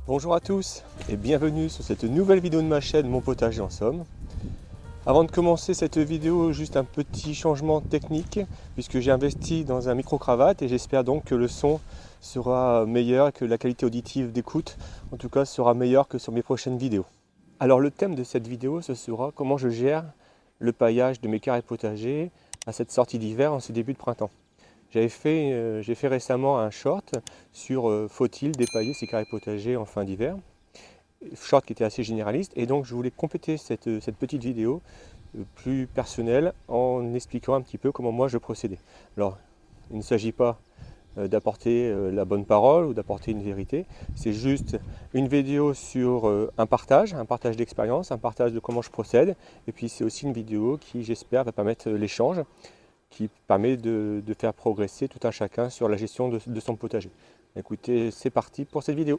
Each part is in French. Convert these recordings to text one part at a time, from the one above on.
Bonjour à tous et bienvenue sur cette nouvelle vidéo de ma chaîne Mon Potager en Somme. Avant de commencer cette vidéo, juste un petit changement technique puisque j'ai investi dans un micro-cravate et j'espère donc que le son sera meilleur et que la qualité auditive d'écoute en tout cas sera meilleure que sur mes prochaines vidéos. Alors le thème de cette vidéo ce sera comment je gère le paillage de mes carrés potagers à cette sortie d'hiver en ce début de printemps. J'ai fait récemment un short sur faut-il dépailler ses carrés potagers en fin d'hiver. Short qui était assez généraliste et donc je voulais compléter cette petite vidéo plus personnelle en expliquant un petit peu comment moi je procédais. Alors il ne s'agit pas d'apporter la bonne parole ou d'apporter une vérité, c'est juste une vidéo sur un partage d'expérience, un partage de comment je procède et puis c'est aussi une vidéo qui j'espère va permettre l'échange qui permet de faire progresser tout un chacun sur la gestion de son potager. Écoutez, c'est parti pour cette vidéo.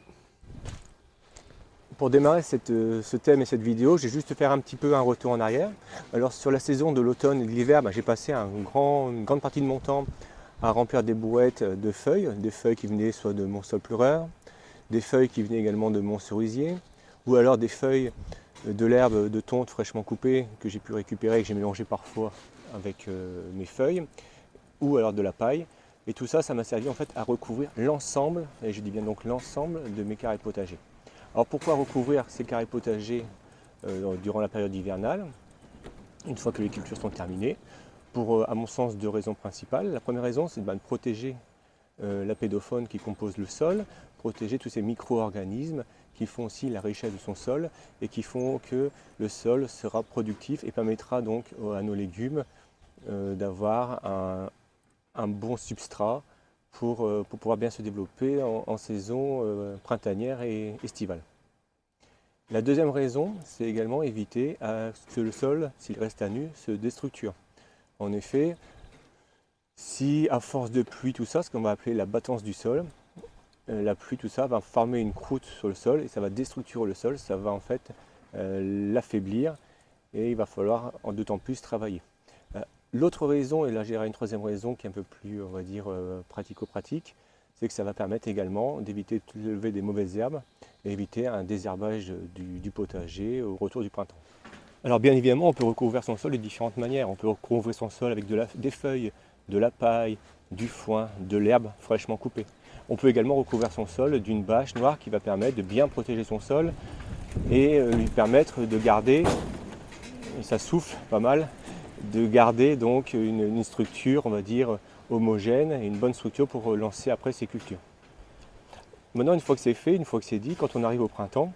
Pour démarrer ce thème et cette vidéo, j'ai juste faire un petit peu un retour en arrière. Alors sur la saison de l'automne et de l'hiver, j'ai passé une grande partie de mon temps à remplir des brouettes de feuilles, des feuilles qui venaient soit de mon sol pleureur, des feuilles qui venaient également de mon cerisier, ou alors des feuilles de l'herbe de tonte fraîchement coupée que j'ai pu récupérer et que j'ai mélangé parfois avec mes feuilles, ou alors de la paille. Et tout ça, ça m'a servi en fait à recouvrir l'ensemble, et je dis bien donc l'ensemble de mes carrés potagers. Alors pourquoi recouvrir ces carrés potagers durant la période hivernale, une fois que les cultures sont terminées? Pour, à mon sens, deux raisons principales. La première raison, c'est de protéger la pédofaune qui compose le sol, protéger tous ces micro-organismes qui font aussi la richesse de son sol et qui font que le sol sera productif et permettra donc à nos légumes d'avoir un bon substrat pour pouvoir bien se développer en saison printanière et estivale. La deuxième raison, c'est également éviter que le sol, s'il reste à nu, se déstructure. En effet, si à force de pluie, tout ça, ce qu'on va appeler la battance du sol, la pluie, tout ça, va former une croûte sur le sol et ça va déstructurer le sol, ça va en fait l'affaiblir et il va falloir d'autant plus travailler. L'autre raison, et là j'irai une troisième raison qui est un peu plus, on va dire, pratico-pratique, c'est que ça va permettre également d'éviter de lever des mauvaises herbes et éviter un désherbage du potager au retour du printemps. Alors bien évidemment, on peut recouvrir son sol de différentes manières. On peut recouvrir son sol avec des feuilles, de la paille, du foin, de l'herbe fraîchement coupée. On peut également recouvrir son sol d'une bâche noire qui va permettre de bien protéger son sol et lui permettre de garder, et ça souffle pas mal, de garder donc une structure, on va dire, homogène et une bonne structure pour lancer après ses cultures. Maintenant, une fois que c'est fait, une fois que c'est dit, quand on arrive au printemps,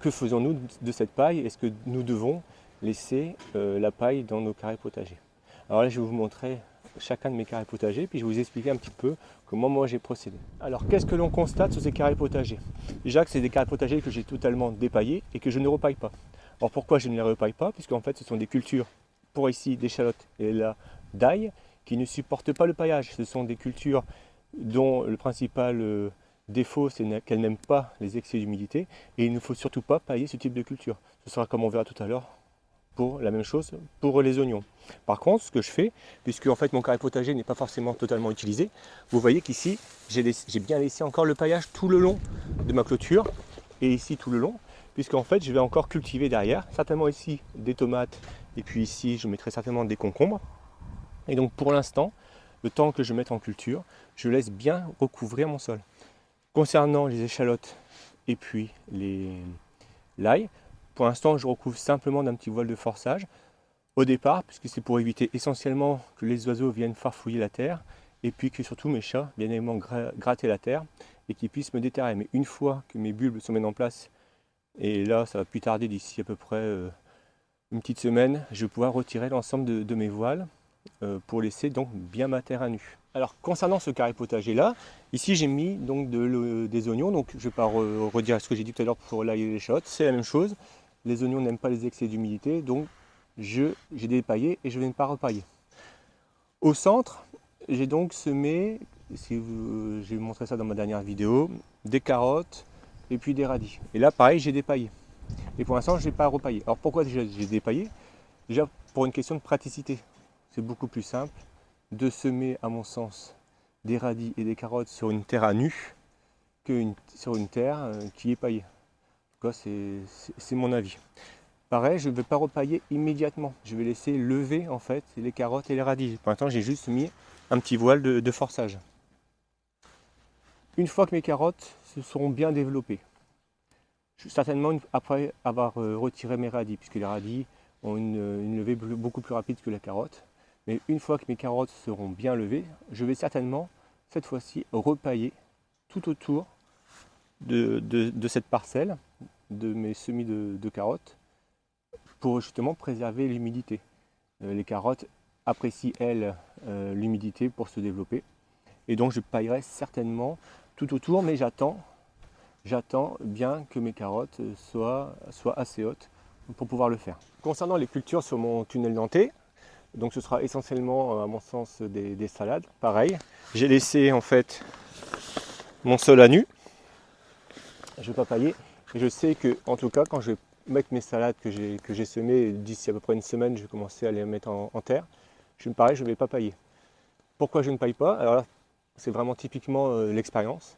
que faisons-nous de cette paille? Est-ce que nous devons laisser la paille dans nos carrés potagers? Alors là, je vais vous montrer chacun de mes carrés potagers, puis je vais vous expliquer un petit peu comment moi j'ai procédé. Alors, qu'est-ce que l'on constate sur ces carrés potagers? Déjà que c'est des carrés potagers que j'ai totalement dépaillés et que je ne repaille pas. Alors pourquoi je ne les repaille pas? Puisqu'en fait, ce sont des cultures, pour ici, d'échalotes et là, d'ail, qui ne supportent pas le paillage. Ce sont des cultures dont le principal défaut, c'est qu'elles n'aiment pas les excès d'humidité et il ne faut surtout pas pailler ce type de culture. Ce sera comme on verra tout à l'heure pour la même chose pour les oignons. Par contre, ce que je fais, puisque en fait mon carré potager n'est pas forcément totalement utilisé, vous voyez qu'ici j'ai bien laissé encore le paillage tout le long de ma clôture et ici tout le long, puisqu'en fait je vais encore cultiver derrière, certainement ici des tomates et puis ici je mettrai certainement des concombres. Et donc pour l'instant, le temps que je mette en culture, je laisse bien recouvrir mon sol. Concernant les échalotes et puis l'ail, pour l'instant je recouvre simplement d'un petit voile de forçage au départ, puisque c'est pour éviter essentiellement que les oiseaux viennent farfouiller la terre et puis que surtout mes chats viennent également gratter la terre et qu'ils puissent me déterrer. Mais une fois que mes bulbes sont mis en place, et là ça va plus tarder d'ici à peu près une petite semaine, je vais pouvoir retirer l'ensemble de mes voiles pour laisser donc bien ma terre à nu. Alors concernant ce carré potager là, ici j'ai mis donc des oignons, donc je ne vais pas redire ce que j'ai dit tout à l'heure pour l'ail et les échalotes, c'est la même chose. Les oignons n'aiment pas les excès d'humidité, donc j'ai dépaillé et je ne vais pas repailler. Au centre, j'ai donc semé, j'ai montré ça dans ma dernière vidéo, des carottes et puis des radis. Et là pareil, j'ai dépaillé. Et pour l'instant, je n'ai pas repaillé. Alors pourquoi j'ai dépaillé? Déjà pour une question de praticité. C'est beaucoup plus simple de semer, à mon sens, des radis et des carottes sur une terre à nu que sur une terre qui est paillée. En tout cas, c'est mon avis. Pareil, je ne vais pas repailler immédiatement. Je vais laisser lever en fait les carottes et les radis. Pour l'instant, j'ai juste mis un petit voile de forçage. Une fois que mes carottes se seront bien développées, certainement après avoir retiré mes radis, puisque les radis ont une levée beaucoup plus rapide que la carotte. Mais une fois que mes carottes seront bien levées, je vais certainement, cette fois-ci, repailler tout autour de cette parcelle, de mes semis de carottes, pour justement préserver l'humidité. Les carottes apprécient, elles, l'humidité pour se développer. Et donc je paillerai certainement tout autour, mais j'attends bien que mes carottes soient assez hautes pour pouvoir le faire. Concernant les cultures sur mon tunnel denté, donc ce sera essentiellement, à mon sens, des salades. Pareil, j'ai laissé en fait mon sol à nu. Je ne vais pas pailler. Et je sais que, en tout cas, quand je vais mettre mes salades que j'ai semées, d'ici à peu près une semaine, je vais commencer à les mettre en terre. Pareil, je ne vais pas pailler. Pourquoi je ne paille pas? Alors là, c'est vraiment typiquement l'expérience,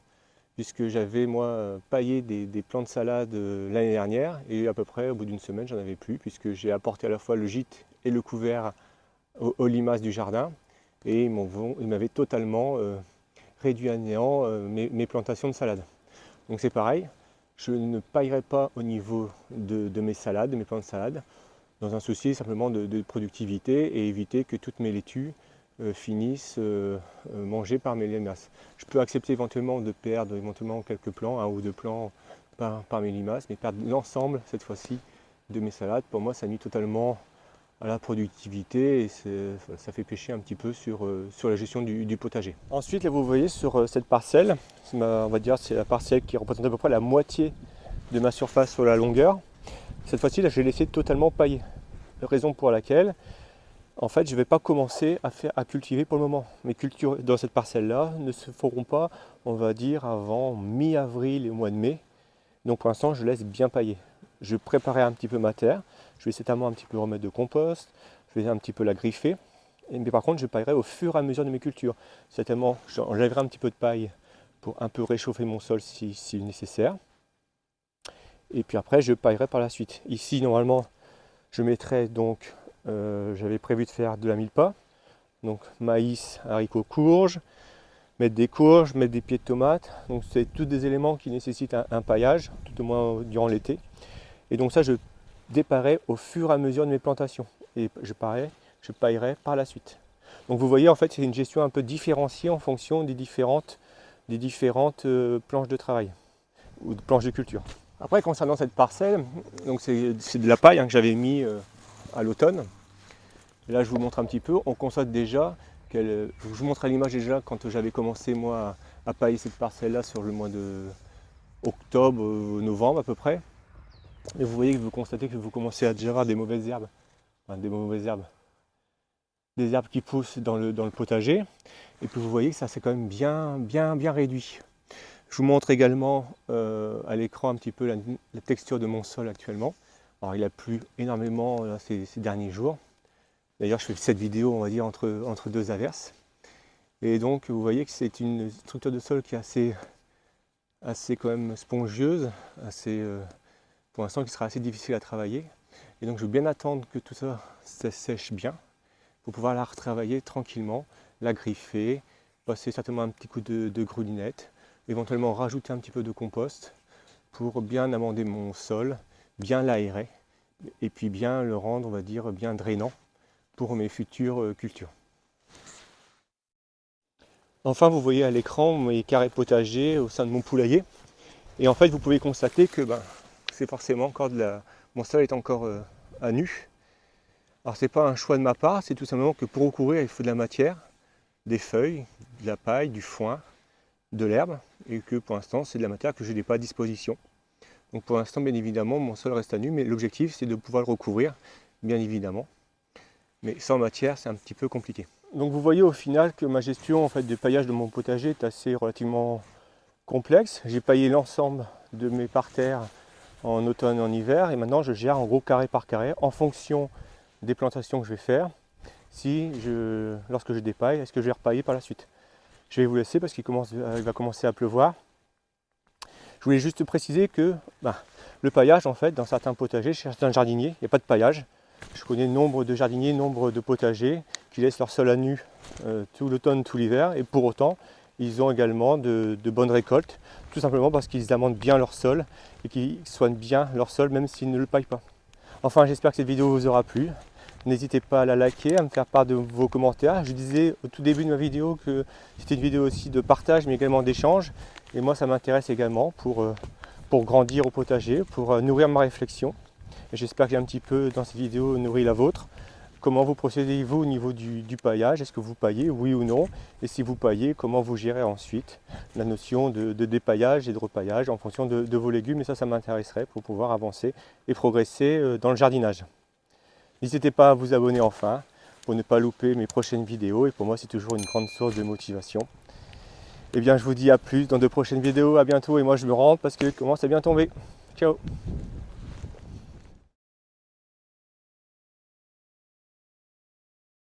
puisque j'avais moi paillé des plants de salade l'année dernière, et à peu près au bout d'une semaine, j'en avais plus, puisque j'ai apporté à la fois le gîte et le couvert aux limaces du jardin, et ils m'avaient totalement réduit à néant mes plantations de salade. Donc c'est pareil, je ne paillerai pas au niveau de mes salades, de mes plants de salade, dans un souci simplement de productivité et éviter que toutes mes laitues finissent mangées par mes limaces. Je peux accepter éventuellement de perdre quelques plants, un ou deux plants par mes limaces, mais perdre l'ensemble cette fois-ci de mes salades, pour moi ça nuit totalement à la productivité et ça fait pêcher un petit peu sur la gestion du potager. Ensuite, là vous voyez sur cette parcelle, on va dire c'est la parcelle qui représente à peu près la moitié de ma surface sur la longueur. Cette fois-ci, là, j'ai laissé totalement pailler. Raison pour laquelle, en fait, je ne vais pas commencer à cultiver pour le moment. Mes cultures dans cette parcelle-là ne se feront pas, on va dire, avant mi-avril et au mois de mai. Donc pour l'instant, je laisse bien pailler. Je préparerai un petit peu ma terre. Je vais certainement un petit peu remettre de compost. Je vais un petit peu la griffer. Mais par contre, je paillerai au fur et à mesure de mes cultures. Certainement, j'enlèverai un petit peu de paille pour un peu réchauffer mon sol si nécessaire. Et puis après, je paillerai par la suite. Ici, normalement, je mettrai donc, j'avais prévu de faire de la mille-pas. Donc maïs, haricots, courges, mettre des courges, mettre des pieds de tomates. Donc c'est tous des éléments qui nécessitent un paillage, tout au moins durant l'été. Et donc ça, je dépaillerai au fur et à mesure de mes plantations. Et je paillerai par la suite. Donc vous voyez, en fait, c'est une gestion un peu différenciée en fonction des différentes planches de travail ou de planches de culture. Après, concernant cette parcelle, donc c'est de la paille que j'avais mis à l'automne. Là, je vous montre un petit peu. On constate déjà je vous montre à l'image déjà quand j'avais commencé moi à pailler cette parcelle-là sur le mois de octobre, novembre à peu près. Et vous voyez que vous constatez que vous commencez à déjà avoir des mauvaises herbes, des herbes qui poussent dans le potager. Et puis vous voyez que ça c'est quand même bien réduit. Je vous montre également à l'écran un petit peu la texture de mon sol actuellement. Alors il a plu énormément là, ces derniers jours. D'ailleurs je fais cette vidéo on va dire entre deux averses. Et donc vous voyez que c'est une structure de sol qui est assez quand même spongieuse, pour l'instant qui sera assez difficile à travailler. Et donc je vais bien attendre que tout ça sèche bien pour pouvoir la retravailler tranquillement, la griffer, passer certainement un petit coup de grulinette, éventuellement rajouter un petit peu de compost pour bien amender mon sol, bien l'aérer et puis bien le rendre, on va dire, bien drainant pour mes futures cultures. Enfin, vous voyez à l'écran mes carrés potagers au sein de mon poulailler. Et en fait, vous pouvez constater que c'est forcément encore mon sol est encore à nu. Alors c'est pas un choix de ma part, c'est tout simplement que pour recouvrir, il faut de la matière, des feuilles, de la paille, du foin, de l'herbe, et que pour l'instant, c'est de la matière que je n'ai pas à disposition. Donc pour l'instant, bien évidemment, mon sol reste à nu, mais l'objectif, c'est de pouvoir le recouvrir, bien évidemment. Mais sans matière, c'est un petit peu compliqué. Donc vous voyez au final que ma gestion en fait, de paillage de mon potager est assez relativement complexe. J'ai paillé l'ensemble de mes parterres en automne et en hiver, et maintenant je gère en gros carré par carré en fonction des plantations que je vais faire. Lorsque je dépaille, est-ce que je vais repailler par la suite? Je vais vous laisser parce qu'il va commencer à pleuvoir. Je voulais juste préciser que le paillage, en fait, dans certains potagers, chez certains jardiniers, il n'y a pas de paillage. Je connais nombre de jardiniers, nombre de potagers qui laissent leur sol à nu tout l'automne, tout l'hiver, et pour autant, ils ont également de bonnes récoltes, tout simplement parce qu'ils amendent bien leur sol et qu'ils soignent bien leur sol, même s'ils ne le paillent pas. Enfin, j'espère que cette vidéo vous aura plu. N'hésitez pas à la liker, à me faire part de vos commentaires. Je disais au tout début de ma vidéo que c'était une vidéo aussi de partage, mais également d'échange. Et moi, ça m'intéresse également pour grandir au potager, pour nourrir ma réflexion. Et j'espère que j'ai un petit peu, dans cette vidéo, nourri la vôtre. Comment vous procédez-vous au niveau du paillage? Est-ce que vous paillez, oui ou non? Et si vous paillez, comment vous gérez ensuite la notion de dépaillage et de repaillage en fonction de vos légumes? Et ça m'intéresserait pour pouvoir avancer et progresser dans le jardinage. N'hésitez pas à vous abonner enfin pour ne pas louper mes prochaines vidéos. Et pour moi, c'est toujours une grande source de motivation. Et bien, je vous dis à plus dans de prochaines vidéos. À bientôt. Et moi, je me rends parce que commence à bien tomber. Ciao!